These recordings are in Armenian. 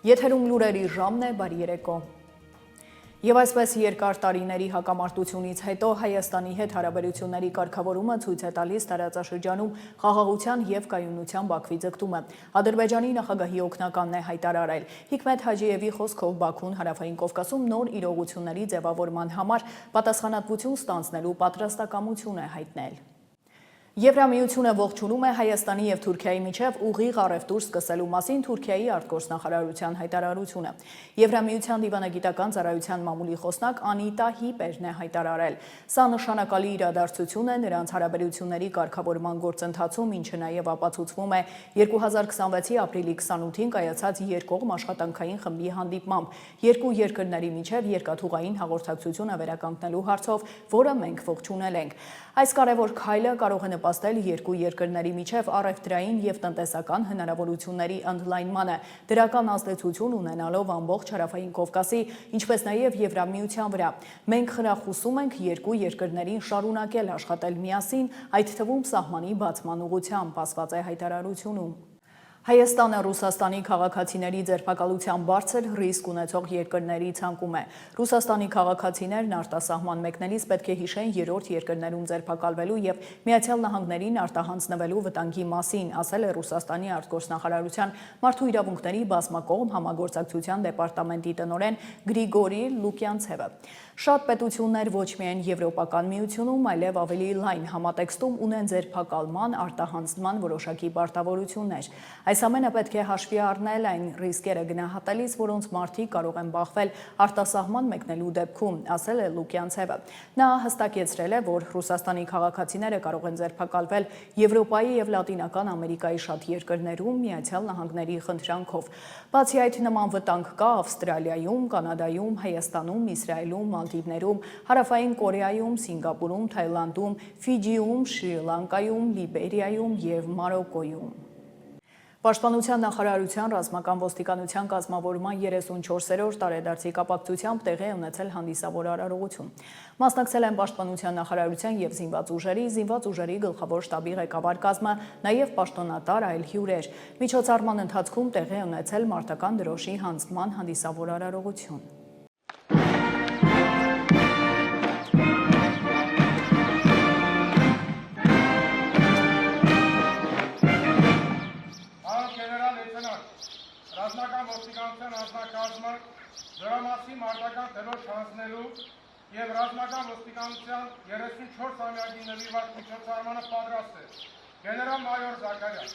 Եթերում լուրերի ժամն է, բարի երեկո։ Եվ այսպես երկար տարիների հակամարտությունից հետո Հայաստանի հետ հարաբերությունների կարգավորումը ցույց է տալիս տարածաշրջանում խաղաղության եւ կայունության Բաքվի ձգտումը։ Ադրբեջանի նախագահի օգնականն է հայտարարել։ Հիկմետ Հաջիևի խոսքով Բաքուն Հարավային Կովկասում նոր իրողությունների ձևավորման համար պատասխանատվություն ստանձնելու պատրաստակամություն է հայտնել։ Եվրամիությունը ողջունում է Հայաստանի եւ Թուրքիայի միջև ուղիղ առևտուր սկսելու մասին Թուրքիայի արտգործնախարարության հայտարարությունը։ Եվրամիության դիվանագիտական ծառայության մամուլի խոսնակ Անիտա Հիպերն է հայտարարել։ Սա նշանակալի իրադարձություն է նրանց հարաբերությունների կարգավորման գործընթացում, ինչը նաեւ ապացուցվում է 2026-ի ապրիլի 28-ին կայացած երկկողմ աշխատանքային խմբի հանդիպմամբ երկու երկրների միջև երկաթուղային հաղորդակցությունը վերականգնելու հարցով, որը մենք ողջունել ենք։ Այս կարևոր քայլը կարող է նպաստել երկու երկրների միջև առևտրային եւ տնտեսական հնարավորությունների ընդլայնմանը, դրական ազդեցություն ունենալով ամբողջ Հարավային Կովկասի, ինչպես նաեւ Եվրամիության վրա։ Մենք խրախուսում ենք երկու երկրներին շարունակել աշխատել միասին, այդ թվում սահմանի բացման ուղղությամբ, ասված է հայտարարությունում։ Հայաստանը Ռուսաստանի քաղաքացիների ձերբակալության բարձր ռիսկ ունեցող երկրների ցանկում է։ Ռուսաստանի քաղաքացիներն արտասահման մեկնելիս պետք է հիշեն երրորդ երկրներում ձերբակալվելու եւ Միացյալ Նահանգներին արտահանձնվելու վտանգի մասին, ասել է Ռուսաստանի արտգործնախարարության մարդու իրավունքների բազմակողմ համագործակցության դեպարտամենտի տնօրեն Գրիգորի Լուկյանցևը։ Շատ պետություններ ոչ միայն Եվրոպական միությունում, այլև ավելի լայն համատեքստում ունեն ձերբակալման, արտահանձնման որոշակի պարտավորություններ։ Այս ամենը պետք է հաշվի առնել այն ռիսկերը գնահատելիս, որոնց մարդիկ կարող են բախվել արտասահման մեկնելու դեպքում, ասել է Լուկյանցևը։ Նա հստակեցրել է, որ Ռուսաստանի քաղաքացիները կարող են ձերբակալվել Եվրոպայի եւ Լատինական Ամերիկայի շատ երկրներում Միացյալ Նահանգների խնդրանքով։ Բացի այդ, նման վտանգ կա Ավստրալիայում, Կանադայում, Հայաստանում, Իսրայելում, Մալդիվներում, Հարավային Կորեայում, Սինգապուրում, Թայլանդում, Ֆիջիում, Շրի Լանկայում, Լիբերիայում եւ Մարոկոյում։ Պաշտպանության նախարարության ռազմական ոստիկանության կազմավորման 34-րդ տարեդարձի կապակցությամբ տեղի է ունեցել հանդիսավոր արարողություն։ Մասնակցել են Պաշտպանության նախարարության եւ զինված ուժերի գլխավոր շտաբի ղեկավար կազմը, նաեւ պաշտոնատար այլ հյուրեր։ Միջոցառման ընթացքում տեղի է ունեցել մարտական դրոշի հանձնման հանդիսավոր արարողություն։ Ռազմական ոստիկանության անձնակազմը դրամասի մարտական դրոշ հանձնելու եւ ռազմական ոստիկանության 34-ամյակի նվիրված միջոցառմանը պատրաստ է։ Գեներալ-մայոր Զաքարյան։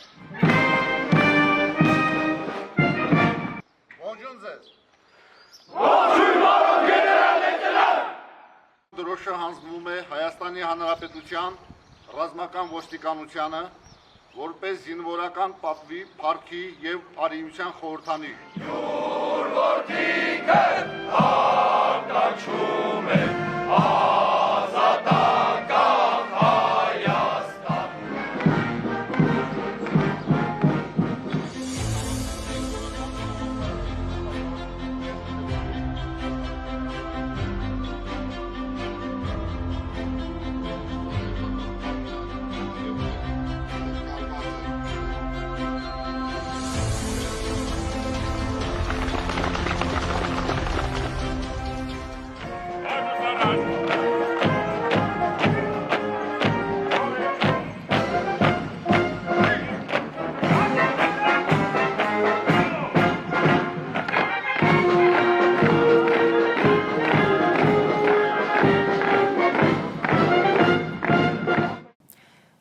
Ողջույն ձեզ։ Ողջույն պարոն գեներալ-լեյտենանտ։ Դրոշը հանձնվում է Հայաստանի Հանրապետության ռազմական ոստիկանությանը որպես զինվորական պատվի, փառքի եւ արիության խորհրդանիշ։ Յուր որդիքը հանդաչում է ազատական Հայաստան։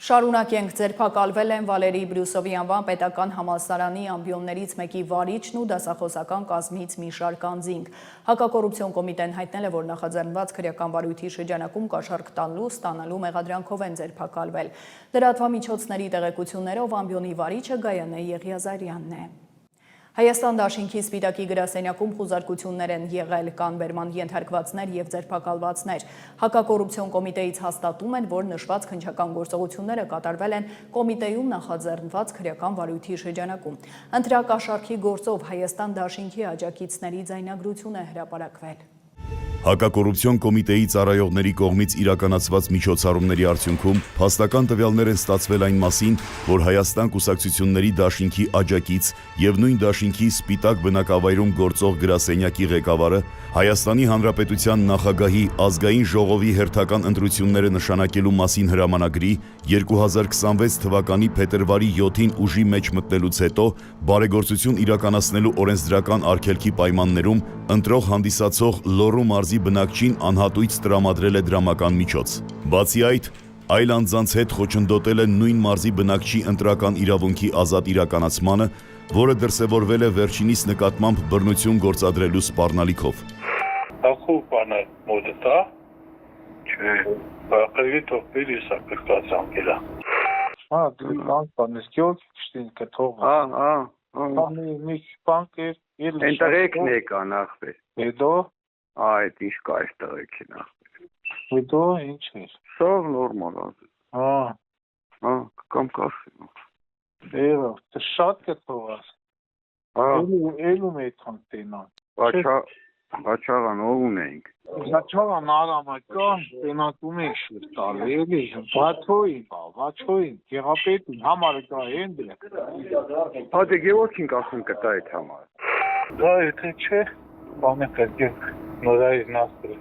Շարունակենք, ձերբակալվել են Վալերի Բրյուսովի անվան պետական համալսարանի ամբիոններից մեկի վարիչն ու դասախոսական կազմից մի շարք անձինք։ Հակակոռուպցիոն կոմիտեն հայտնել է, որ նախաձեռնված քրեական վարույթի շրջանակում կաշառք տալու ստանալու մեղադրանքով են ձերբակալվել։ Լրատվամիջոցների տեղեկություններով ամբիոնի վարիչը Գայանե Եղիազարյանն է։ Հայաստան դաշինքի Սպիտակի գրասենյակում խուզարկություններ են եղել, կան բերման ենթարկվածներ եւ ձերբակալվածներ։ Հակակոռուպցիոն կոմիտեից հաստատում են, որ նշված քննչական գործողությունները կատարվել են կոմիտեում նախաձեռնված քրեական վարույթի շրջանակում։ Ընտրակաշառքի գործով Հայաստան դաշինքի աջակիցների ձայնագրություն է հրապարակվել։ Հակակոռուպցիոն կոմիտեի ծառայողների կողմից իրականացված միջոցառումների արդյունքում փաստական տվյալներ են ստացվել այն մասին, որ Հայաստան կուսակցությունների դաշինքի աջակից եւ նույն դաշինքի սպիտակ բնակավայրում գործող գրասենյակի ղեկավարը Հայաստանի Հանրապետության նախագահի ազգային ժողովի հերթական ընտրությունները նշանակելու մասին հրամանագրի 2026 թվականի փետրվարի 7-ին ուժի մեջ մտնելուց հետո բարեգործություն իրականացնելու օրենսդրական արգելքի պայմաններում ընտրող հանդիսացող Լոռու մարզի բնակչին անհատույց տրամադրել է դրամական միջոց։ Բացի այդ, այլ անձանց հետ խոչընդոտել է նույն մարզի բնակչի ընտրական իրավունքի ազատ իրականացմանը, որը դրսևորվել է վերջինիս նկատմամբ բռնություն գործադրելու սպառնալիքով։ Ախու բանը մոդտա, չէ, բախելի թողվել իսա կրկացանգելա։ Դու բանկ բանես գյոտ շտին կթող։ Մի բանկ է Ընտրեկն եկա նախվեր։ Հետո Այդ ինչ կա այստեղ նախվեր։ հետո ինչ էր։ Սով նորմալ է։ Կամ կասի։ Եվ շատ կթողաս։ Ելում է տենան։ Բաչաղան ով ունենք։ Բաչաղան արամակա տենակում է շուտ տալ, էլի բաթոին, գեղապետին, համարը կա են դրեք։ Հատե գևորքին կասում կտա այդ համարը։ Դա եթե չէ, բանը կրկեք նորայր նաստրի։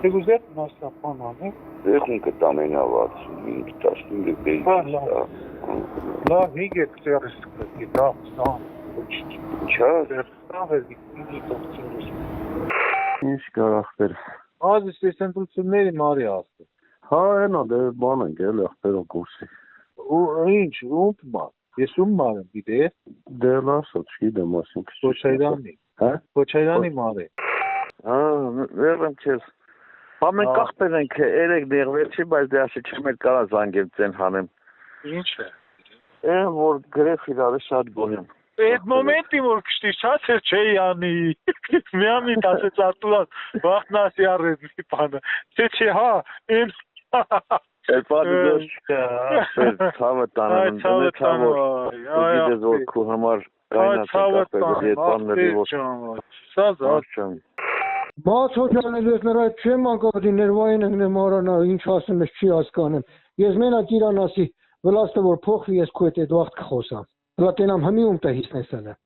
Դու զետ նաստրապան անի։ Դեղուն կտամենա 65-15 բեյի։ Լավ հիգետ ծերս կրկի, դա Չա։ Ինչ կարախտեր։ Ազիս ես ընտրությունների մարի աստ։ Հա, ենա դե բան ենք էլ ախտերոն կուրսի։ Ինչ, ումտ բան, ես ում մարը գիտե։ Դե լասա, չգիտեմ ասինք։ Քոչարյանի։ Հա? Քոչարյանի մարը։ Հա, վերեմ քեզ։ Բա մենք ախտեր ենք 3 դեղվեցի, բայց դե ասի չեմ էլ կարա զանգեմ ծեն հանեմ։ Ինչ է։ Որ գրեխ իրարը շատ գոնեմ։ Այդ մոմենտի որ կշտի շատ էր չէ յանի։ Միամիտ ասեց Արտուրան, վախնասի առեց մի բանը։ Չէ, հա, այն Էպադի դոս չկա, ցավը տանեմ, դե ցավոր։ Գիտես որ քո համար կայնած կապել այդ բանների որ։ Սազա։ Բաց հոջանել ես նրա չեմ անկապի ներվային ենք նեմանա ինչ ասեմ ես չի հասկանեմ։ Ես մենակ իրան ասի վլաստը որ փոխվի ես քո հետ վաղ կխոսամ։ Դա տենամ հմիում տա հիսնեսանը։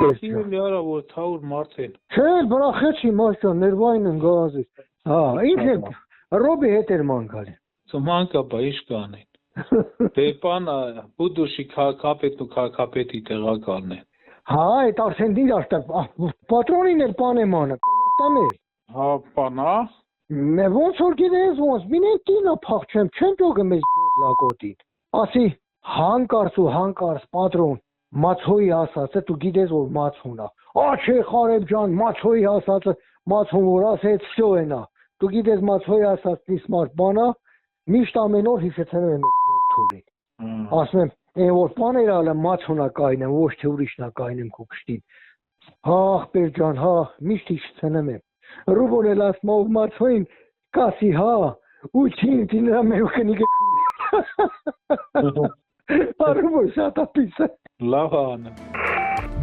Ես լիարա որ թաուր մարդեն։ Չէ, բրախեցի մաշա ներվային են գազի։ Հա, ինչ է ռոբի հետ էր մանկալի։ Սմանկա բա ինչ կանեն։ Դե բան բուդուշի քաղաքապետն ու քաղաքապետի տեղակալն են։ Հա, այդ արդեն դիր աշտակ պատրոնին էր պանեմանը։ Տամեր։ Հա, բանա։ Մե ոնց որ գիտես ոնց մինեն տինա փախչեմ չեմ ճոգը մեզ լակոտի։ Ասի հանկարծ պատրոն մացոյի ասածը դու գիտես որ մացունա։ Աչե Խարեբ ջան, մացոյի ասածը մացուն որ ասեց всё ենա։ Դու գիտես մացոյի ասածի սմարտ բանա միշտ ամեն օր հիշեցնում եմ թուրի։ Ասում եմ, այն որ բաներալը մացունա կայնեմ, ոչ թե ուրիշնա կայնեմ քո կշտին։ Հա, ախպեր ջան, հա, միշտ հիշեցնում եմ։ Ռուբոնել ասում ով մացոյին կասի հա, ու չինտի նրա մերուկնիկը։ Արումոր շատ ապիսը։ Լավ ան։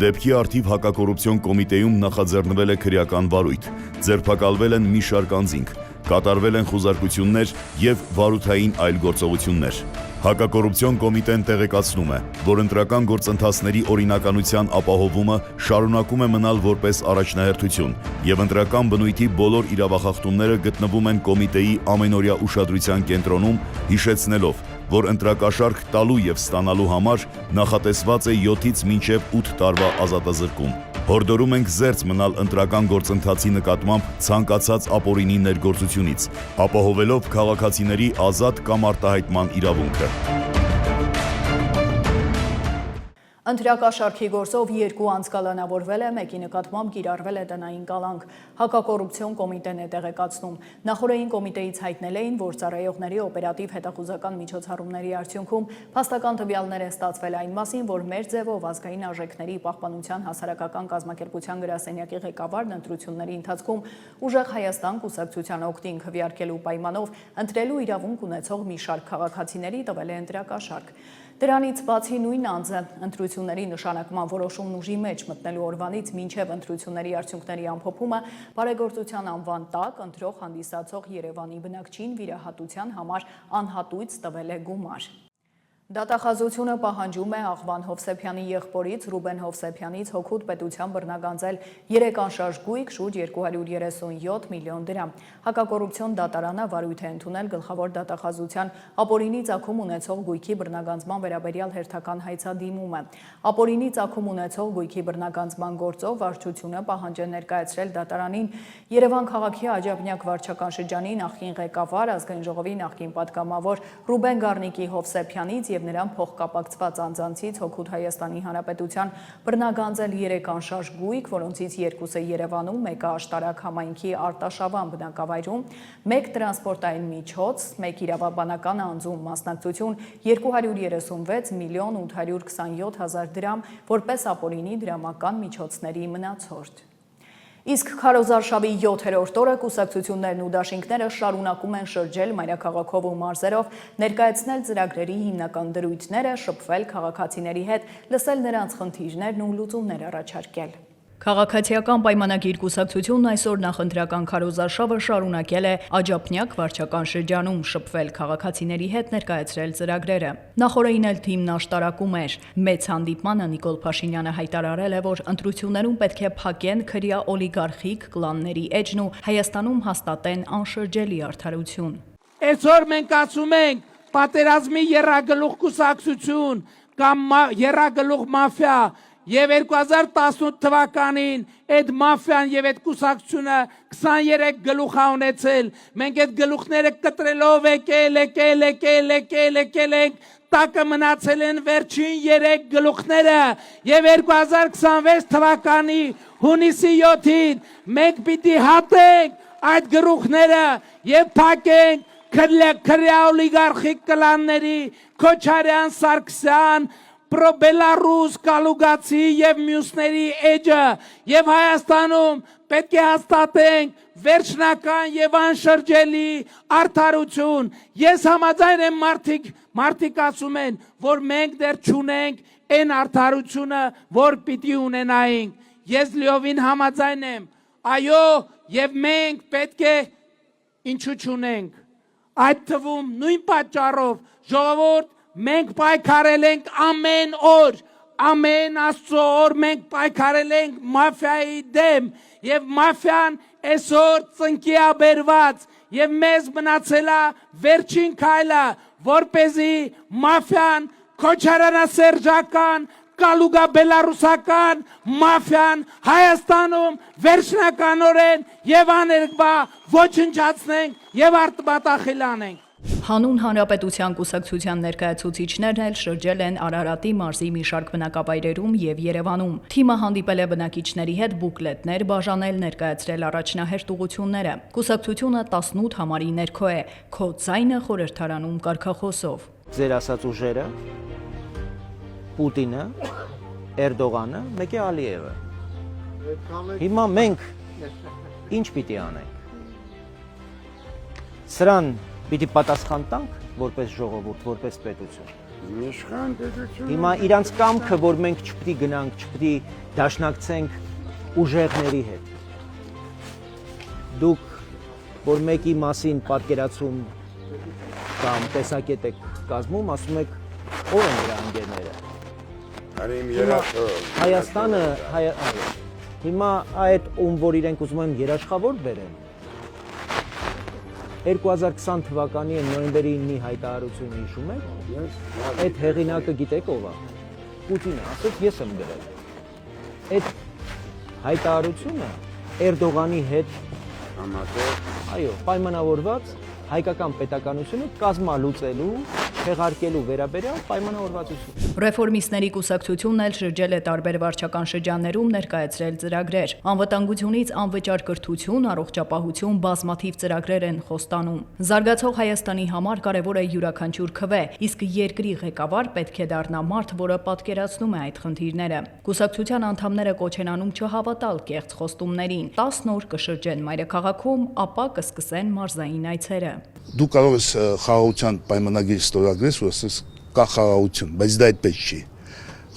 Դեպքի արդիվ հակակոռուպցիոն կոմիտեում նախաձեռնվել է քրեական վարույթ, ձերբակալվել են մի շարք անձինք, կատարվել են խուզարկություններ եւ վարութային այլ գործողություններ։ Հակակոռուպցիոն կոմիտեն տեղեկացնում է, որ ընտրական գործընթացների օրինականության ապահովումը շարունակում է մնալ որպես առաջնահերթություն եւ ընտրական բնույթի բոլոր իրավախախտումները գտնվում են կոմիտեի ամենօրյա ուշադրության կենտրոնում, հիշեցնելով, որ ընտրակաշարք տալու եւ ստանալու համար նախատեսված է 7-ից մինչեւ 8 տարվա ազատազրկում։ Հորդորում ենք զերծ մնալ ընտրական գործընթացի նկատմամբ ցանկացած ապօրինի ներգործությունից, ապահովելով քաղաքացիների ազատ կամ արտահայտման իրավունքը։ Ընտրակաշարքի գործով 2 անձ կալանավորվել է, մեկի նկատմամբ կիրառվել է տնային կալանք։ Հակակոռուպցիոն կոմիտեն է տեղեկացնում։ Նախորդային կոմիտեից հայտնել էին, որ ծառայողների օպերատիվ հետախուզական միջոցառումների արդյունքում փաստական տվյալներ են ստացվել այն մասին, որ մեր ձևով ազգային արժեքների պահպանության հասարակական կազմակերպության գրասենյակի ղեկավարն ընտրությունների ընթացքում ուժեղ Հայաստան կուսակցության օգտին քվեարկելու պայմանով ընտրելու իրավունք ունեցող մի շարք քաղաքացիների տվել է ընտրակաշարք։ Դրանից բացի նույն անձը ընտրությունների նշանակման որոշումն ուժի մեջ մտնելու օրվանից մինչև ընտրությունների արդյունքների ամփոփումը բարեգործության անվան տակ ընտրող հանդիսացող Երևանի բնակչին վիրահատության համար անհատույց տվել է գումար։ Դատախազությունը պահանջում է Աղվան Հովսեփյանի եղբորից Ռուբեն Հովսեփյանից հօգուտ պետության բռնագանձել 3 անշարժ գույք շուրջ 237 միլիոն դրամ։ Հակակոռուպցիոն դատարանը վարույթ է ընդունել գլխավոր դատախազության ապօրինի ծագում ունեցող գույքի բռնագանձման վերաբերյալ հերթական հայցադիմումը։ Ապօրինի ծագում ունեցող գույքի բռնագանձման գործով վարչությունը պահանջ է ներկայացրել դատարանին Երևան քաղաքի Աջափնյակ վարչական շրջանի նախկին ղեկավար ազգային ժողովի նախկին պատգամավոր Ռուբեն Գառնիկի Հովսեփյանից և նրան փոխկապակցված անձանցից հօգուտ Հայաստանի Հանրապետության բռնագանձել 3 անշարժ գույք, որոնցից 2-ը Երևանում, 1-ը Աշտարակ համայնքի Արտաշավան բնակավայրում, 1 տրանսպորտային միջոց, 1 իրավաբանական անձում մասնակցություն 236 միլիոն 827 հազար դրամ որպես ապօրինի դրամական միջոցների մնացորդ։ Իսկ քարոզարշավի 7-րդ օրը կուսակցություններն ու դաշինքները շարունակում են շրջել մայրաքաղաքով ու մարզերով, ներկայացնել ծրագրերի հիմնական դրույթները, շփվել քաղաքացիների հետ, լսել նրանց խնդիրներն ու լուծումներ առաջարկել։ Քաղաքացիական պայմանագիր կուսակցությունն այսօր նախընտրական քարոզարշավը շարունակել է Աջափնյակ վարչական շրջանում, շփվել քաղաքացիների հետ, ներկայացրել ծրագրերը։ Նախորդին էլ թիմն աշտարակում էր։ Մեծ հանդիպմանը Նիկոլ Փաշինյանը հայտարարել է, որ ընտրություններում պետք է փակեն քրյա օլիգարխիկ կլանների էջն ու Հայաստանում հաստատեն անշրջելի արդարություն։ Այսօր մենք ասում ենք պատերազմի եռագլուխ կուսակցություն կամ եռագլուխ մաֆիա Եվ 2018 թվականին այդ մաֆիան եւ այդ կուսակցությունը 23 գլուխ ա ունեցել։ Մենք այդ գլուխները կտրելով եկել ենք, տակը մնացել են վերջին 3 գլուխները եւ 2026 թվականի հունիսի 7-ին մենք պիտի հատենք այդ գլուխները եւ փակենք քրյա օլիգարխիկ կլանների Քոչարյան, Սարգսյան Պրոբելարուս, Կալուգացի և մյուսների էջը և Հայաստանում պետք է հաստատենք վերջնական և անշրջելի արդարություն։ Ես համաձայն եմ մարդիկ ասում են, որ մենք դեռ չունենք այն արդարությունը, որ պիտի ունենայինք։ Ես լիովին համաձայն եմ, այո, և մենք պետք է ինչու չունենք։ Այդ թվում նույն պատճառով ժողովուրդ մենք պայքարել ենք ամեն օր, ամեն Աստծո օր մենք պայքարել ենք մաֆիայի դեմ եւ մաֆիան այսօր ծնկի է բերված եւ մեզ մնացել է վերջին քայլը, որպեսզի մաֆիան քոչարյանասերժական Կալուգա բելարուսական մաֆիան Հայաստանում վերջնականորեն եւ աներկբա ոչնչացնենք եւ արտբատախիլ անենք։ Հանուն Հանրապետության կուսակցության ներկայացուցիչներն էլ շրջել են Արարատի մարզի մի շարք բնակավայրերում եւ Երևանում։ Թիմը հանդիպել է բնակիչների հետ, բուկլետներ բաժանել, ներկայացրել առաջնահերթ ուղղությունները։ Կուսակցությունը 18 համարի ներքո է, քո ձայնը խորհրդարանում կարգախոսով։ Ձեր ասած ուժերը Պուտինը, Էրդողանը, մեկ է Ալիևը։ Հիմա մենք ինչ պիտի անենք։ Սրան պիտի պատասխան տանք որպես ժողովուրդ, որպես պետություն։ Հիմա իրանց կամքը, որ մենք չպիտի գնանք, չպիտի դաշնակցենք ուժեղների հետ։ Դուք, որ մեկի մասին պատկերացում կամ տեսակետ եք կազմում, ասում եք, ով են դրա ընկերները։ Հայաստանը, հիմա այդ որ իրենք ուզում են երաշխավոր բերեն, 2020 թվականի նոյեմբերի 9-ի հայտարարությունը հիշում եք, այդ հեղինակը գիտեք ով է, Պուտինը, ասեց ես եմ գրել, այդ հայտարարությունը Էրդողանի հետ, այո, պայմանավորված հայկական պետականությունը կազմալուծելու, չեղարկելու վերաբերյալ պայմանավորվածություն։ Ռեֆորմիստների կուսակցությունն էլ շրջել է տարբեր վարչական շրջաններում ներկայացրել ծրագրեր։ Անվտանգությունից անվճար կրթություն, առողջապահություն, բազմաթիվ ծրագրեր են խոստանում։ Զարգացող Հայաստանի համար կարևոր է յուրաքանչյուր քվե, իսկ երկրի ղեկավար պետք է դառնա մարդ, որը պատկերացնում է այդ խնդիրները։ Կուսակցության անդամները կոչ են անում չհավատալ կեղծ խոստումներին։ 10 օր կշրջեն մայրաքաղաքում, ապա կսկսեն մարզային այցերը։ Դու կարող ես խաղաղության պայմանագիր ստորագրես, որ ասես կա խաղաղություն, բայց դա այդպես չի։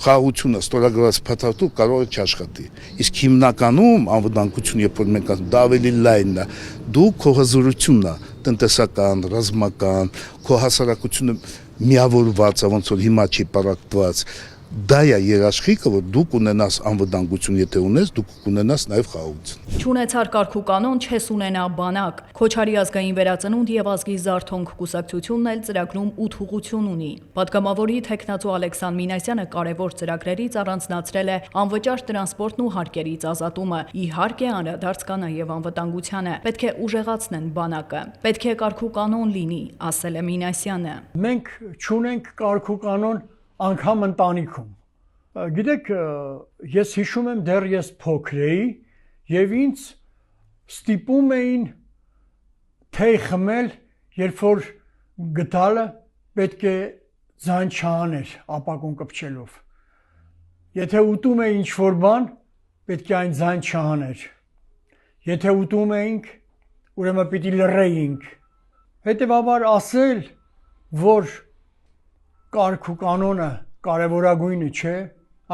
խաղաղությունը ստորագրված փաթաթու կարող է չաշխատի։ Իսկ հիմնականում անվտանգություն, երբ որ մենք ասում, դա ավելի լայնն է, դու քո հզորությունն է, տնտեսական, ռազմական, քո հասարակությունը միավորված է, ոնց որ հիմա չի պարակտված։ Դա է երաշխիքը, որ դու կունենաս անվտանգություն, եթե ունես, դու կունենաս նաև խաղաղություն։ Չունեցար կարգ ու կանոն, չես ունենա բանակ։ Քոչարի ազգային վերածնունդ եւ ազգի զարթոնք կուսակցությունն էլ ծրագրում 8 ուղղություն ունի։ Պատգամավորի թեկնածու Ալեքսան Մինասյանը կարևոր ծրագրերից առանձնացրել է անվճար տրանսպորտն ու հարկերից ազատումը։ Իհարկե անդրադարձ կա նաեւ անվտանգությանը։ Պետք է ուժեղացնեն բանակը։ Պետք է կարգ ու կանոն լինի, ասել է Մինասյանը։ Մենք չունենք կարգ ու կանոն անգամ ընտանիքում։ Գիտեք, ես հիշում եմ դեռ ես փոքր էի եւ ինձ ստիպում էին թեյ խմել, երբ որ գդալը պետք է ձայն չաներ ապակուն կպչելով։ Եթե ուտում էի ինչ-որ բան, պետք է այն ձայն չաներ։ Եթե ուտում էինք, ուրեմն պիտի լռեինք։ Հետևաբար ասել, որ կարգ ու կանոնը կարևորագույնը չէ,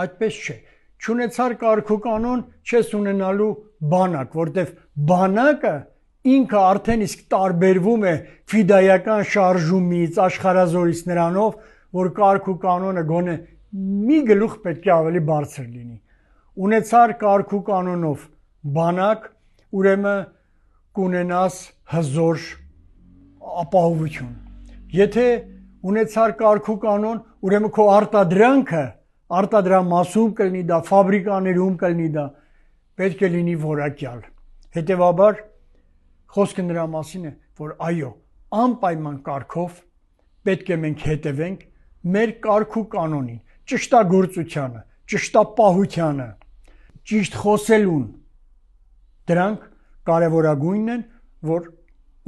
այդպես չէ։ Չունեցար կարգ ու կանոն, չես ունենալու բանակ, որտեվ բանակը ինքը արդեն իսկ տարբերվում է ֆիդայական շարժումից, աշխարհազորից նրանով, որ կարգ ու կանոնը գոնե մի գլուխ պետք է ավելի բարձր լինի։ Ունեցար կարգ ու կանոնով բանակ, ուրեմն կունենաս հզոր ապահովություն։ Եթե ունեցար կարգ ու կանոն, ուրեմն քո արտադրանքը, արտադրամասում կլինի դա, ֆաբրիկաներում կլինի դա, պետք է լինի որակյալ։ Հետևաբար խոսքը նրա մասին է, որ այո, անպայման կարգով պետք է մենք հետևենք մեր կարգ ու կանոնին, ճշտագործությանը, ճշտապահությանը, ճիշտ խոսելուն։ Դրանք կարևորագույնն են, որ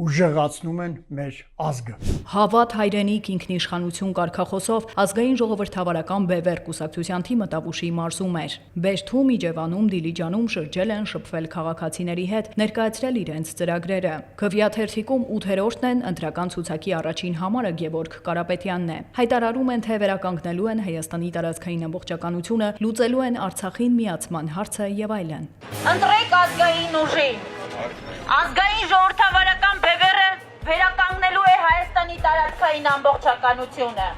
ուժեղացնում են մեր ազգը։ Հավատ, հայրենիք, ինքնիշխանություն կարգախոսով ազգային ժողովրդավարական Բևեր կուսակցության թիմը Տավուշի մարզում էր։ Բերդում, Իջևանում, Դիլիջանում շրջել են, շփվել քաղաքացիների հետ, ներկայացրել իրենց ծրագրերը։ Քվեաթերթիկում 8-րդն են, ընտրական ցուցակի առաջին համարը Գևորգ Կարապետյանն է։ Հայտարարում են, թե վերականգնելու են Հայաստանի տարածքային ամբողջականությունը, լուծելու են Արցախին միացման հարցը եւ այլն։ Ընտրեք ազգային ուժին։ Ազգային ժողովրդավարական Բևերը վերականգնելու է Հայաստանի տարածքային ամբողջականությունը։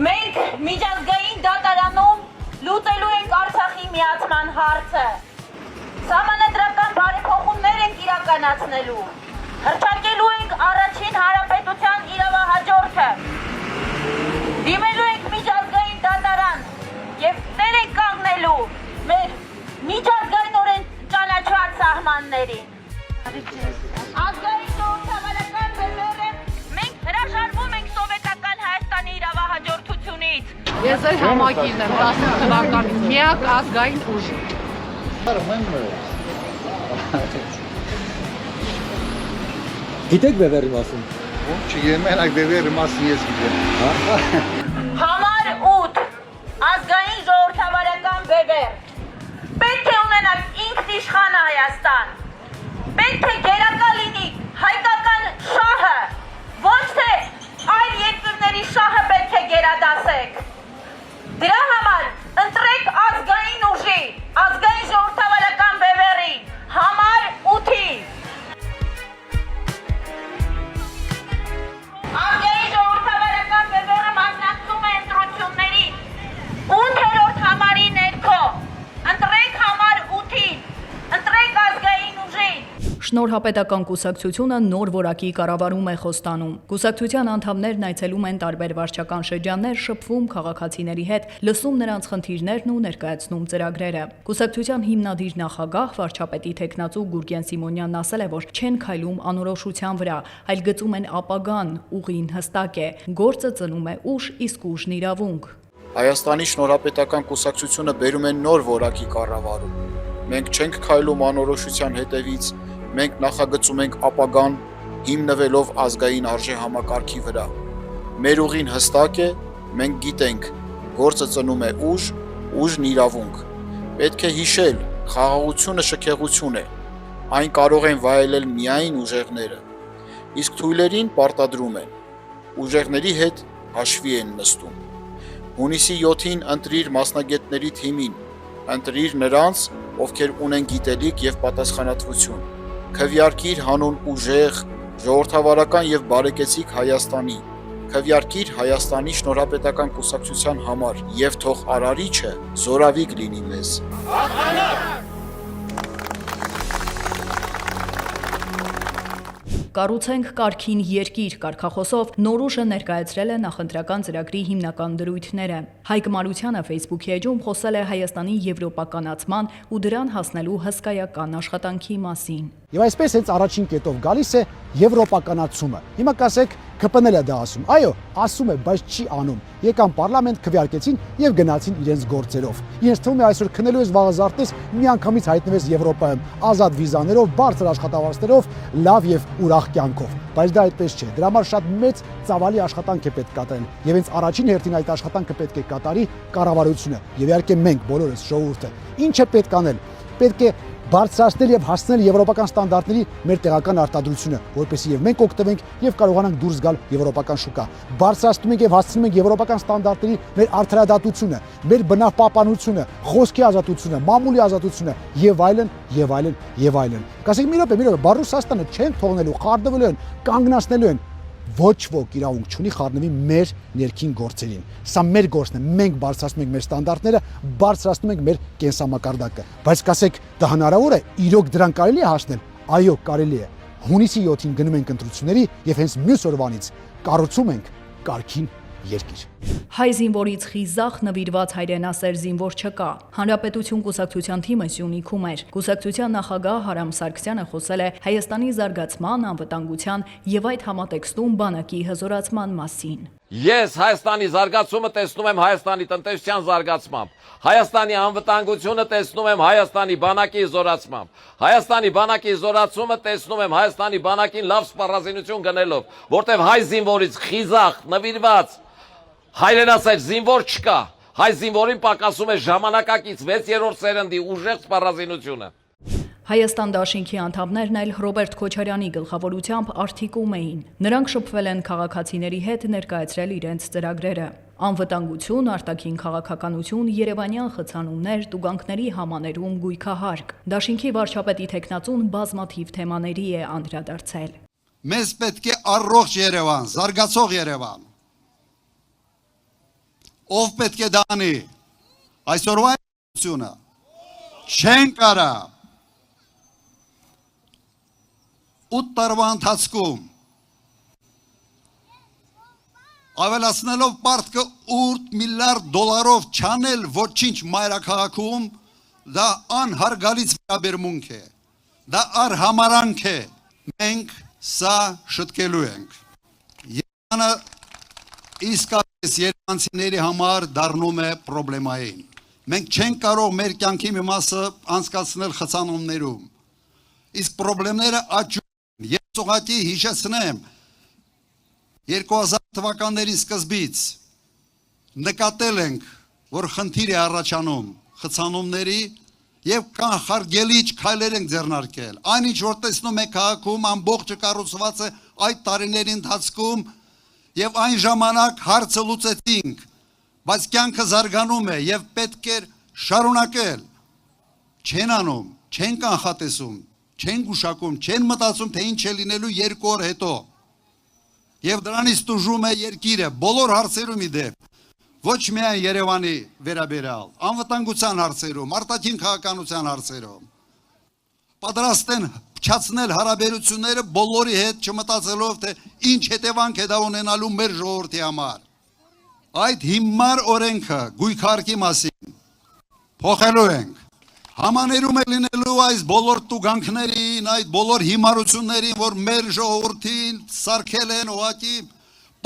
Մենք միջազգային դատարանում լուծելու ենք Արցախի միացման հարցը։ Սահմանադրական բարեփոխումներ ենք իրականացնելու։ Հռչակելու ենք առաջին հանրապետության իրավահաջորդը։ Դիմելու ենք միջազգային դատարան եւ տեր ենք կանգնելու մեր միջազգայինորեն ճանաչված սահմաններին։ Ազգային ժողովրդավարական Բևերը մենք հրաժարվում ենք սովետական Հայաստանի իրավահաջորդությունից։ Ես էլ համակիրն եմ 10 թվականից, միակ ազգային ուժ։ Գիտեք Բևերի մասին։ Չգիտեմ, Բևերի մասին ես գիտեմ։ Համար 8 ազգային ժողովրդավարական Բևեր։ Պետք է ունենանք ինքնիշխան Հայաստան։ Պետք է գերակա լինի հայկական շահը, ոչ թե այլ երկրների շահը պետք է գերադասեք։ Դրա համար ընտրեք ազգային ուժի, ազգային ժողովրդավարական Բևերի, համար 8-ի։ Ազգային ժողովրդավարական Բևերը մասնակցում է ընտրություններին 8-րդ համարի ներքո։ Ընտրեք համար 8-ին, ընտրեք ազգային ուժին։ Շնորհապետական կուսակցությունը նոր որակի կառավարում է խոստանում։ Կուսակցության անդամներն այցելում են տարբեր վարչական շրջաններ, շփվում քաղաքացիների հետ, լսում նրանց խնդիրներն ու ներկայացնում ծրագրերը։ Կուսակցության հիմնադիր նախագահ վարչապետի թեկնածու Գուրգեն Սիմոնյանն ասել է, որ չեն քայլում անորոշության վրա, այլ գծում են ապագան, ուղին հստակ է, գործը ծնում է ուժ, իսկ ուժն իրավունք։ Հայաստանի շնորհապետական կուսակցությունը բերում է նոր որակի կառավարում։ Մենք չենք քայլում անորոշության հետևից, մենք նախագծում ենք ապագան հիմնվելով ազգային արժե համակարգի վրա։ Մեր ուղին հստակ է, մենք գիտենք, գործը ծնում է ուժ, ուժն իրավունք։ Պետք է հիշել, խաղաղությունը շքեղություն է։ Այն կարող են վայելել միայն ուժեղները։ Իսկ թույլերին պարտադրում են։ Ուժեղների հետ հաշվի են նստում։ Հունիսի 7-ին ընտրիր մասնագետների թիմին, ընտրիր նրանց, ովքեր ունեն գիտելիք եւ պատասխանատվություն։ Քվեարկիր հանուն ուժեղ, ժողովրդավարական եւ բարեկեցիկ Հայաստանի։ Քվեարկիր Հայաստանի շնորհապետական կուսակցության համար եւ թող արարիչը զորավիգ լինի մեզ։ Կառուցենք կարգին երկիր կարգախոսով Նորուշը ներկայացրել է նախընտրական ծրագրի հիմնական դրույթները։ Հայկ Մարությանը Facebook-ի էջում խոսել է Հայաստանի եվրոպականացման ու դրան հասնելու հսկայական աշխատանքի մասին։ Եվ այսպես հենց առաջին կետով գալիս է եվրոպականացումը։ Հիմա կասեք ԿՊՆ-ը դա ասում։ Այո, ասում է, բայց չի անում։ Եկան պարլամենտ, քվեարկեցին եւ գնացին իրենց գործերով։ Ինձ թվում է այսօր քնելու ես վաղազարդես միանգամից հայտնվես Եվրոպայում ազատ վիզաներով, բարձր աշխատավարձերով, լավ եւ ուրախ կյանքով։ Բայց դա այդպես չէ։ Դրա համար շատ մեծ ծավալի աշխատանք է պետք կատարել։ Եվ հենց առաջին հերթին այդ աշխատանքը պետք է կատարի կառավարությունը։ Եվ իհարկե մենք բոլորս ժողովուրդը։ Ինչ է պետք անել։ Պետք է բարձրացնել եւ հասնել եվրոպական ստանդարտների մեր տեղական արտադրությունը, որպեսզի եւ մենք օգտվենք եւ կարողանանք դուրս գալ եվրոպական շուկա։ Բարձրացնում ենք եւ հասցնում ենք եվրոպական ստանդարտների մեր արդարադատությունը, մեր բնապահպանությունը, խոսքի ազատությունը, մամուլի ազատությունը եւ այլն եւ այլն եւ այլն։ Կասեք մի րոպե, Ռուսաստանը չեն թողնելու, խառնվելու են, կանգնացնելու են։ Ոչ ոք իրավունք չունի խառնվի մեր ներքին գործերին։ Սա մեր գործն է, մենք բարձրացնում ենք մեր ստանդարտները, բարձրացնում ենք մեր կենսամակարդակը։ Բայց կասեք, դա հնարավոր է, իրոք դրան կարելի է հասնել։ Այո, կարելի է։ Հունիսի 7-ին գնում ենք ընտրությունների եւ հենց մյուս օրվանից կառուցում ենք կարգին երկիր։ Հայ զինվորից խիզախ նվիրված հայրենասեր զինվոր չկա։ Հանրապետություն կուսակցության թիմը Սյունիքում էր։ Կուսակցության նախագահ Հարամ Սարգսյանը խոսել է Հայաստանի զարգացման, անվտանգության եւ այդ համատեքստում բանակի հզորացման մասին։ Ես Հայաստանի զարգացումը տեսնում եմ Հայաստանի տնտեսության զարգացմամբ։ Հայաստանի անվտանգությունը տեսնում եմ Հայաստանի բանակի զորացմամբ։ Հայաստանի բանակի զորացումը տեսնում եմ Հայաստանի բանակին լավ սպառազինություն գնելով, որտեղ հայ զինվորից խիզախ նվիրված հայրենասեր զինվոր չկա։ Հայ զինվորին պակասում է ժամանակակից 6-րդ սերնդի ուժեղ սպառազինությունը։ Հայաստան դաշինքի անդամներն էլ Ռոբերտ Քոչարյանի գլխավորությամբ արտիկում էին։ Նրանք շփվել են քաղաքացիների հետ ներկայացրել իրենց ծրագրերը։ Անվտանգություն, արտաքին քաղաքականություն, Երևանյան խցանումներ, տուգանքների համաներում գույքահարկ։ Դաշինքի վարչապետի թեկնածուն բազմաթիվ թեմաների է անդրադարձել։ Մեզ պետք է առողջ Երևան, զարգացող Երևան։ Ով պետք է դանի այսօրվա ությունը չեն կարա 8 տարվա ընթացքում ավելացնելով պարտքը 8 միլիարդ դոլարով չանել ոչինչ մայրաքաղաքում դա անհարգալից վերաբերմունք է, դա արհամարանք է, մենք սա շտկելու ենք։ Երևանը իսկապես երևանցիների համար դառնում է պրոբլեմային։ Մենք չենք կարող մեր կյանքի մի մասը անցկացնել խցանումներում։ Իսկ պրոբլեմները աճում են։ Ես ուղղակի հիշեցնեմ 2000 թվականների սկզբից նկատել ենք, որ խնդիր է առաջանում խցանումների եւ կանխարգելիչ քայլեր ենք ձեռնարկել։ Այնինչ որ տեսնում եք քաղաքում ամբողջը կառուցված է այդ տարիների ընթացքում եւ այն ժամանակ հարցը լուծեցինք, բայց կյանքը զարգանում է եւ պետք է շարունակել։ Չեն անում, չեն կանխատեսում, չեն գուշակում, չեն մտածում, թե ինչ է լինելու 2 օր հետո։ Եվ դրանից տուժում է երկիրը բոլոր հարցերում իդեպ, ոչ միայն Երևանի վերաբերյալ, անվտանգության հարցերում, արտաքին քաղաքականության հարցերում։ Պատրաստ են փչացնել հարաբերությունները բոլորի հետ չմտածելով, թե ինչ հետևանք է դա ունենալու մեր ժողովրդի համար։ Այդ հիմար օրենքը գույքարկի մասին փոխելու ենք։ Համաներում է լինելու այս բոլոր տուգանքներին, այդ բոլոր հիմարություններին, որ մեր ժողովրդին սարքել են ուղղակի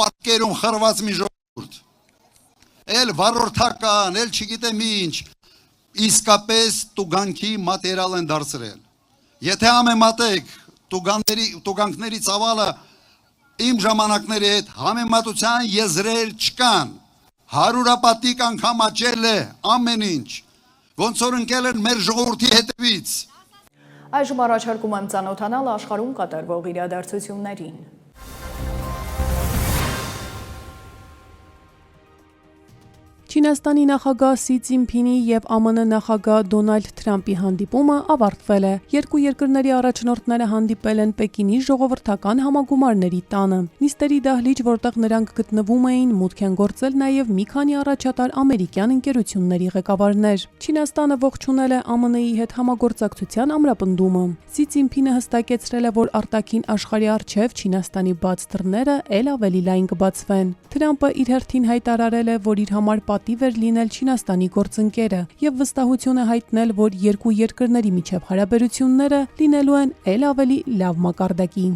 պատկերում խրված մի ժողովուրդ։ Էլ վարորդական, էլ չգիտեմ ինչ, իսկապես տուգանքի մատերիալ են դարձրել։ Եթե համեմատեք տուգանքների ծավալը իմ ժամանակների հետ համեմատության եզրեր չկան, 100-ապատիկ անգամ աճել է ամեն ինչ, ոնց որ ընկել են մեր ժողովրդի հետևից։ Այժմ առաջարկում եմ ծանոթանալ աշխարհում կատարվող իրադարձություններին։ Չինաստանի նախագահ Սի Ցինփինի եւ ԱՄՆ նախագահ Դոնալդ Թրամփի հանդիպումը ավարտվել է։ Երկու երկրների առաջնորդները հանդիպել են Պեկինի ժողովրդական համագումարների տանը։ Նիստերի դահլիճ, որտեղ նրանք գտնվում էին, մուտք են գործել նաեւ մի քանի առաջատար ամերիկյան ընկերությունների ղեկավարներ։ Չինաստանը ողջունել է ԱՄՆ-ի հետ համագործակցության ամրապնդումը։ Սի Ցինփինը հստակեցրել է, որ արտաքին աշխարհի առջև Չինաստանի բաց դռները ել ավելի լայն կբացվեն։ Թրամփը իր հերթին հայտարարել է, որ իր համար պատիվ էր լինել Չինաստանի գործընկերը եւ վստահություն է հայտնել, որ երկու երկրների միջև հարաբերությունները լինելու են ել ավելի լավ մակարդակի։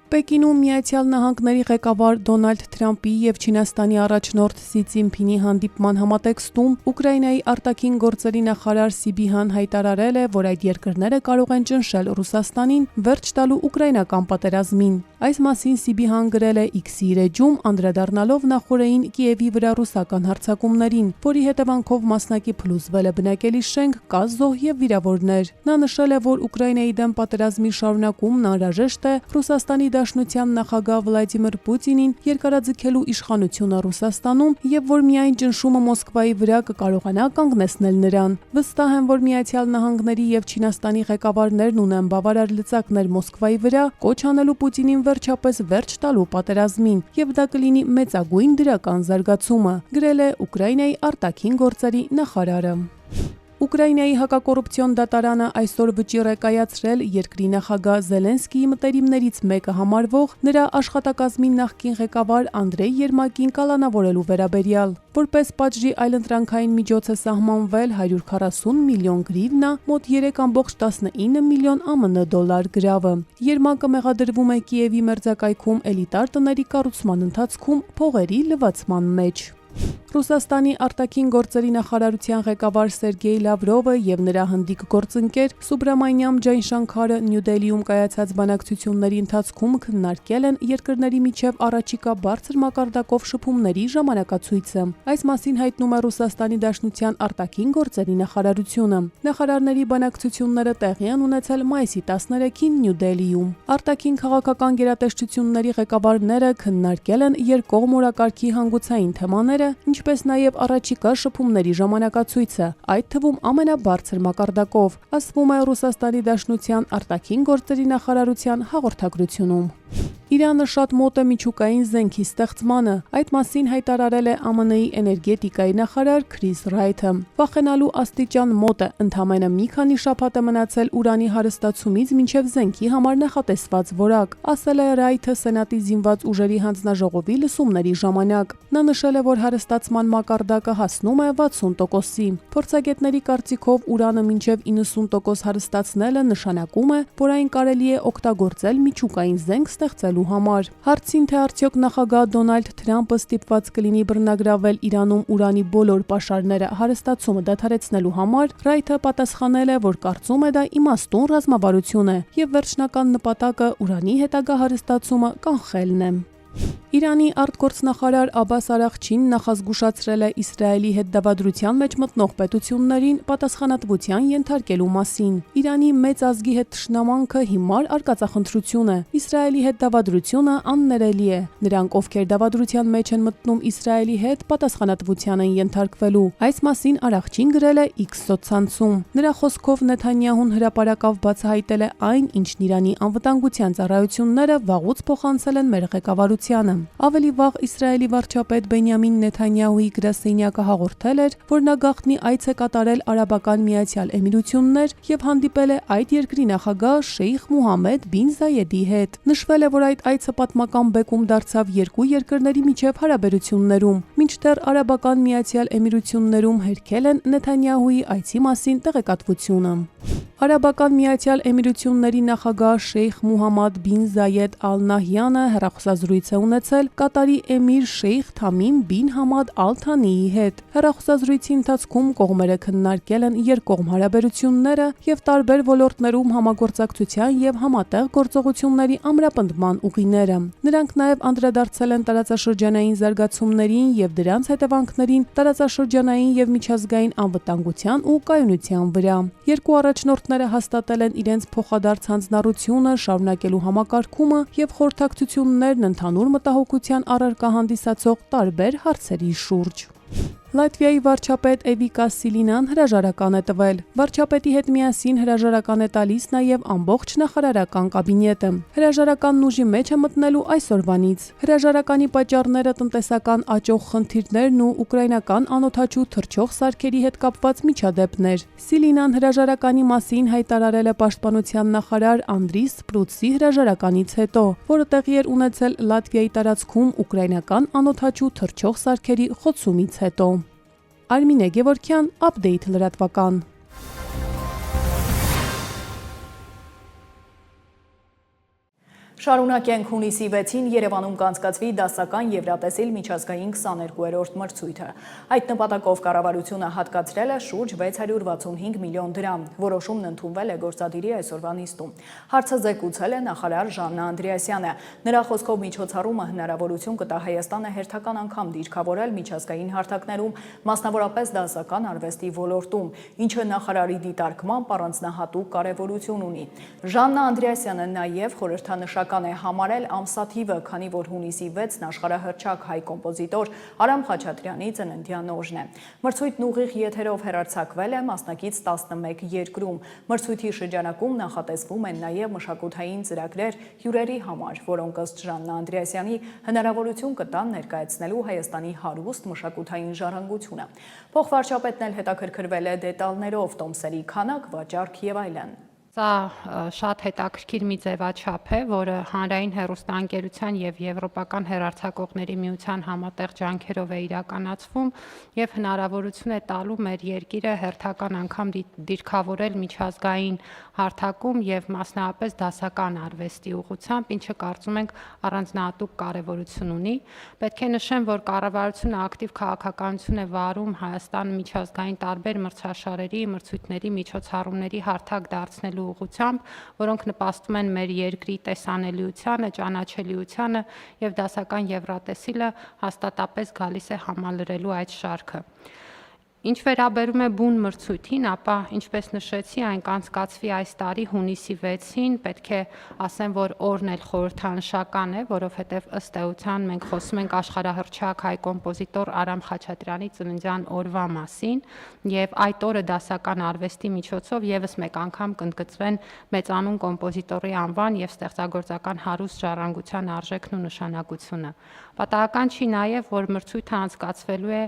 Պեկինում Միացյալ Նահանգների ղեկավար Դոնալդ Թրամփի եւ Չինաստանի առաջնորդ Սի Ցինփինի հանդիպման համատեքստում Ուկրաինայի արտաքին գործերի նախարար Սիբիհան հայտարարել է, որ այդ երկրները կարող են ճնշել Ռուսաստանին վերջ տալու ուկրաինական պատերազմին։ Այս մասին Սիբիհան գրել է X-ի իր էջում, անդրադառնալով նախորդային Կիևի վրա ռուսական հարձակումներին, որի հետևանքով մասնակի փլուզվել է բնակելի շենք, կա զոհ եւ վիրավորներ։ Նա նշել է, որ Ուկրաինայի դեմ պատերազմի շարունակումն անհրաժեշտ է Ռուսաստանի Դաշնության նախագահ Վլադիմիր Պուտինին երկարաձգելու իշխանությունը Ռուսաստանում եւ որ միայն ճնշումը Մոսկվայի վրա կկարողանա կանգնեցնել նրան։ Վստահ եմ, որ Միացյալ Նահանգների եւ Չինաստանի ղեկավարներն ունեն բավարար լծակներ Մոսկվայի վրա կոչ անելու Պուտինին վերջապես վերջ տալու պատերազմին եւ դա կլինի մեծագույն դրական զարգացումը, գրել է Ուկրաինայի արտաքին գործերի նախարարը։ Ուկրաինայի հակակոռուպցիոն դատարանը այսօր վճիռ է կայացրել երկրի նախագահ Զելենսկիի մտերիմներից մեկը համարվող նրա աշխատակազմի նախկին ղեկավար Անդրեյ Երմակին կալանավորելու վերաբերյալ։ Որպես պատժի այլընտրանքային միջոց է սահմանվել 140 միլիոն գրիվնա, մոտ 3.19 միլիոն ԱՄՆ դոլար գրավը։ Երմակը մեղադրվում է Կիևի մերձակայքում էլիտար տների կառուցման ընթացքում փողերի լվացման մեջ։ Ռուսաստանի արտաքին գործերի նախարարության ղեկավար Սերգեյ Լավրովը եւ նրա հնդիկ գործընկեր Սուբրամանյամ Ջայշանքարը Նյու Դելիում կայացած բանակցությունների ընթացքում քննարկել են երկրների միջև առաջիկա բարձր մակարդակով շփումների ժամանակացույցը։ Այս մասին հայտնում է Ռուսաստանի Դաշնության արտաքին գործերի նախարարությունը։ Նախարարների բանակցությունները տեղի են ունեցել մայիսի 13-ին Նյու Դելիում։ Արտաքին քաղաքական գերատեսչությունների ղեկավարները քննարկել են երկկողմ օրակարգի հանգուցային թեմաները, ինչպես նաև առաջիկա շփումների ժամանակացույցը, այդ թվում ամենաբարձր մակարդակով, ասվում է Ռուսաստանի Դաշնության արտաքին գործերի նախարարության հաղորդագրությունում։ Իրանը շատ մոտ է միջուկային զենքի ստեղծմանը, այդ մասին հայտարարել է ԱՄՆ-ի էներգետիկայի նախարար Քրիս Ռայթը։ Վախենալու աստիճան մոտ է, ընդամենը մի քանի շաբաթ է մնացել ուրանի հարստացումից մինչև զենքի համար նախատեսված որակ, ասել է Ռայթը Սենատի զինված ուժերի հանձնաժողովի լսումների ժամանակ։ Նա նշել է, որ հարստացման մակարդակը հասնում է 60%-ի։ Փորձագետների կարծիքով ուրանը մինչև 90% հարստացնելը նշանակում է, որ այն կարելի է օգտագործել միջուկային զենք ստեղծելու համար։ Հարցին, թե արդյոք նախագահ Դոնալդ Թրամփը ստիպված կլինի բռնագրավել Իրանում ուրանի բոլոր պաշարները հարստացումը դադարեցնելու համար, Ռայթը պատասխանել է, որ կարծում է դա իմաստուն ռազմավարություն է եւ վերջնական նպատակը ուրանի հետագա հարստացումը կանխելն է։ Իրանի արտգործնախարար Աբաս Արաղչին նախազգուշացրել է Իսրայելի հետ դավադրության մեջ մտնող պետություններին պատասխանատվության ենթարկելու մասին։ Իրանի մեծ ազգի հետ թշնամանքը հիմար արկածախնդրություն է։ Իսրայելի հետ դավադրությունը աններելի է։ Նրանք, ովքեր դավադրության մեջ են մտնում Իսրայելի հետ, պատասխանատվության են ենթարկվելու։ Այս մասին Արաղչին գրել է X սոցցանցում։ Նրա խոսքով Նեթանյահուն հրապարակավ բացահայտել է այն, ինչն Իրանի անվտանգության ծառայությունները վաղուց փոխանցել են մեր ղեկավարությանը։ Ավելի վաղ Իսրայելի վարչապետ Բենյամին Նեթանյահուի գրասենյակը հաղորդել էր, որ նա գաղտնի այց է կատարել Արաբական Միացյալ Էմիրություններ եւ հանդիպել է այդ երկրի նախագահ Շեյխ Մուհամմեդ բին Զայեդի հետ։ Նշվել է, որ այդ այցը պատմական բեկում դարձավ երկու երկրների միջև հարաբերություններում, մինչդեռ Արաբական Միացյալ Էմիրություններում հերքել են Նեթանյահուի այցի մասին տեղեկատվությունը։ Արաբական Միացյալ Էմիրությունների նախագահ Շեյխ Մուհամմադ բին Զայեդ Ալ Նահյանը հեռախոսազրույց է ունեցել Կատարի էմիր Շեյխ Թամիմ բին Համադ Ալ Թանիի հետ։ Հեռախոսազրույցի ընթացքում կողմերը քննարկել են երկկողմ հարաբերությունները եւ տարբեր ոլորտներում համագործակցության եւ համատեղ գործողությունների ամրապնդման ուղիները։ Նրանք նաեւ անդրադարձել են տարածաշրջանային զարգացումներին եւ դրանց հետևանքներին տարածաշրջանային եւ միջազգային անվտանգության ու կայունության վրա։ Երկու առաջնորդները հաստատել են իրենց փոխադարձ հանձնառությունը շարունակելու համակարգումը եւ խորհրդակցություններն ընդհանուր մտահոգության առարկա հանդիսացող տարբեր հարցերի շուրջ։ Լատվիայի վարչապետ Էվիկա Սիլինան հրաժարական է տվել։ Վարչապետի հետ միասին հրաժարական է տալիս նաև ամբողջ նախարարական կաբինետը։ Հրաժարականն ուժի մեջ է մտնելու այսօրվանից։ Հրաժարականի պատճառները տնտեսական աճող խնդիրներն ու ուկրաինական անօդաչու թռչող սարքերի հետ կապված միջադեպներ։ Սիլինան հրաժարականի մասին հայտարարել է պաշտպանության նախարար Անդրիս Սպրուցի հրաժարականից հետո, որը տեղի էր ունեցել Լատվիայի տարածքում ուկրաինական անօդաչու թռչող սարքերի խոցումից հետո։ Արմինե Գևորգյան, Update լրատվական։ Շարունակենք հունիսի 6-ին Երևանում կանցկացվի դասական Եվրատեսիլ միջազգային 22-րդ մրցույթը։ Այդ նպատակով կառավարությունը հատկացրել է շուրջ 665 միլիոն դրամ։ Որոշումն ընդունվել է գործադիրի այսօրվա նիստում։ Հարցը զեկուցել է նախարար Ժաննա Անդրեասյանը։ Նրա խոսքով միջոցառումը հնարավորություն կտա Հայաստանը հերթական անգամ դիրքավորել միջազգային հարթակներում, մասնավորապես դասական արվեստի ոլորտում, ինչը նախարարի դիտարկմամբ առանձնահատուկ կարևորություն ունի։ Ժաննա Անդրեասյանը նաև խորհրդանշական է համարել ամսաթիվը, քանի որ հունիսի 6-ն աշխարհահռչակ հայ կոմպոզիտոր Արամ Խաչատրյանի ծննդյան օրն է։ Մրցույթն ուղիղ եթերով հեռարձակվել է մասնակից 11 երկրում։ Մրցույթի շրջանակում նախատեսվում են նաև մշակութային ծրագրեր հյուրերի համար, որոնք ըստ Ժաննա Անդրեասյանի հնարավորություն կտան ներկայացնելու Հայաստանի հարուստ մշակութային ժառանգությունը։ Փոխվարչապետն էլ հետաքրքրվել է դետալներով, տոմսերի քանակ, վաճառք եւ այլն։ Սա շատ հետաքրքիր մի ձևաչափ է, որը հանրային հեռուստաընկերության եւ Եվրոպական հեռարձակողների միության համատեղ ջանքերով է իրականացվում եւ հնարավորություն է տալու մեր երկիրը հերթական անգամ դիրքավորել միջազգային հարթակում եւ մասնավորապես դասական արվեստի ուղղությամբ, ինչը կարծում ենք առանձնահատուկ կարեւորություն ունի։ Պետք է նշեմ, որ կառավարությունը ակտիվ քաղաքականություն է վարում Հայաստան միջազգային տարբեր մրցաշարերի, մրցույթների, միջոցառումների հարթակ դարձնելու ուղղությամբ, որոնք նպաստում են մեր երկրի տեսանելիությանը, ճանաչելիությանը եւ դասական Եվրատեսիլը հաստատապես գալիս է համալրելու այդ շարքը։ Ինչ վերաբերում է բուն մրցույթին, ապա ինչպես նշեցի, այն կանցկացվի այս տարի հունիսի 6-ին, պետք է ասեմ, որ օրն էլ խորհրդանշական է, որովհետև ըստ էության մենք խոսում ենք աշխարհահռչակ հայ կոմպոզիտոր Արամ Խաչատրյանի ծննդյան օրվա մասին, եւ այդ օրը դասական արվեստի միջոցով եւս մեկ անգամ կընդգծվեն մեծանուն կոմպոզիտորի անվան եւ ստեղծագործական հարուստ ժառանգության արժեքն ու նշանակությունը։ Պատահական չի նաեւ, որ մրցույթը անցկացվելու է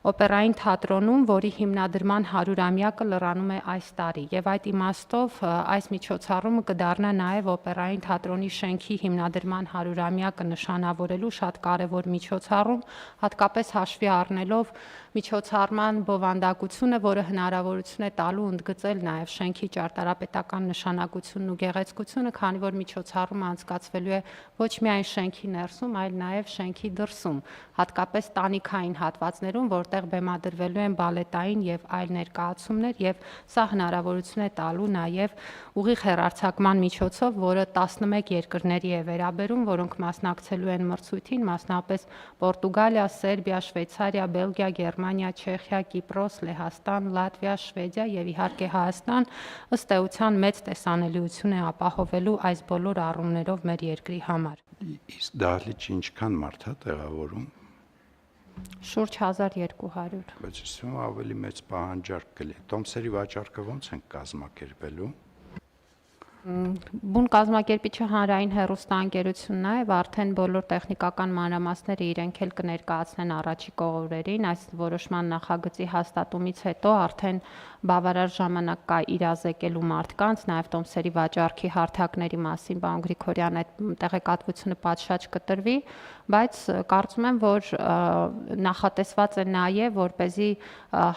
Օպերային թատրոնում, որի հիմնադրման 100-ամյակը լրանում է այս տարի, եւ այդ իմաստով այս միջոցառումը կդառնա նաեւ Օպերային թատրոնի շենքի հիմնադրման 100-ամյակը նշանավորելու շատ կարեւոր միջոցառում, հատկապես հաշվի առնելով միջոցառման բովանդակությունը, որը հնարավորություն է տալու ընդգծել նաեւ շենքի ճարտարապետական նշանակությունն ու գեղեցկությունը, քանի որ միջոցառումը անցկացվելու է ոչ միայն շենքի ներսում, այլ նաեւ շենքի դրսում, հատկապես տանիքային հատվածներում, որտեղ բեմադրվելու են բալետային եւ այլ ներկայացումներ, եւ սա հնարավորություն է տալու նաեւ ուղիղ հեռարձակման միջոցով, որը 11 երկրների է վերաբերում, որոնք մասնակցելու են մրցույթին, մասնավորապես Պորտուգալիա, Սերբիա, Շվեյցարիա, Բելգիա, Գերմանիա, Չեխիա, Կիպրոս, Լեհաստան, Լատվիա, Շվեդիա եւ իհարկե Հայաստան, ըստ էության մեծ տեսանելիություն է ապահովելու այս բոլոր առումներով մեր երկրի համար։ Իսկ դահլիճ ինչքան մարդ է տեղավորում։ Շուրջ 1200։ Բայց ասում ավելի մեծ պահանջարկ կլի։ Տոմսերի վաճառքը ո՞նց են կազմակերպելու։ Բուն կազմակերպիչը հանրային հեռուստաընկերությունն է, եւ արդեն բոլոր տեխնիկական մանրամասները իրենք էլ կներկայացնեն առաջիկա օրերին։ Այս որոշման նախագծի հաստատումից հետո արդեն բավարար ժամանակ կա իրազեկելու մարդկանց, նաեւ տոմսերի վաճառքի հարթակների մասին պարոն Գրիգորյան այդ տեղեկատվությունը պատշաճ կտրվի, բայց կարծում եմ, որ նախատեսված է նաեւ, որպեսզի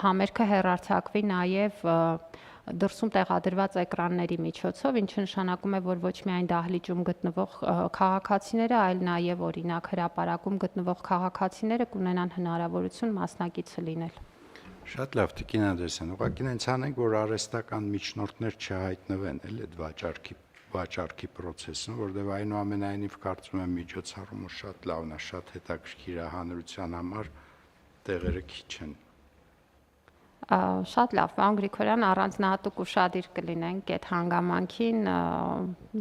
համերգը հեռարձակվի նաեւ դրսում տեղադրված էկրանների միջոցով, ինչը նշանակում է, որ ոչ միայն դահլիճում գտնվող քաղաքացիները, այլ նաև օրինակ հրապարակում գտնվող քաղաքացիները կունենան հնարավորություն մասնակիցը լինել։ Շատ լավ, Տիկին Անդրեասյան, ուղղակի հենց անենք, որ արհեստական միջնորդներ չհայտնվեն էլ այդ վաճառքի process-ում, որտեղ այնուամենայնիվ կարծում եմ միջոցառումը շատ լավն է, շատ հետաքրքիր է հանրության համար, տեղերը քիչ են։ Շատ լավ, պարոն Գրիգորյան, առանձնահատուկ ուշադիր կլինենք այդ հանգամանքին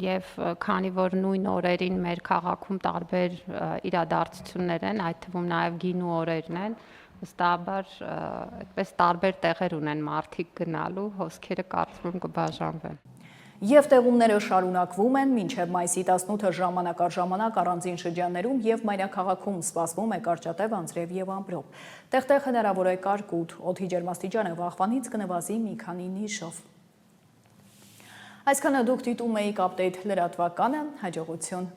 եւ քանի որ նույն օրերին մեր քաղաքում տարբեր իրադարձություններ են, այդ թվում նաեւ գինու օրերն են, վստահաբար այդպես տարբեր տեղեր ունեն մարդիկ գնալու, հոսքերը կարծում եմ կբաժանվեն։ Եվ տեղումները շարունակվում են մինչև մայիսի 18-ը ժամանակ առ ժամանակ առանձին շրջաններում եւ մայրաքաղաքում սպասվում է կարճատև անձրև եւ ամպրոպ։ Տեղ-տեղ հնարավոր է կարկուտ, օդի ջերմաստիճանը վաղվանից կնվազի մի քանի նիշով։ Այսքանը դուք դիտում եք Update լրատվականը, հաջողություն։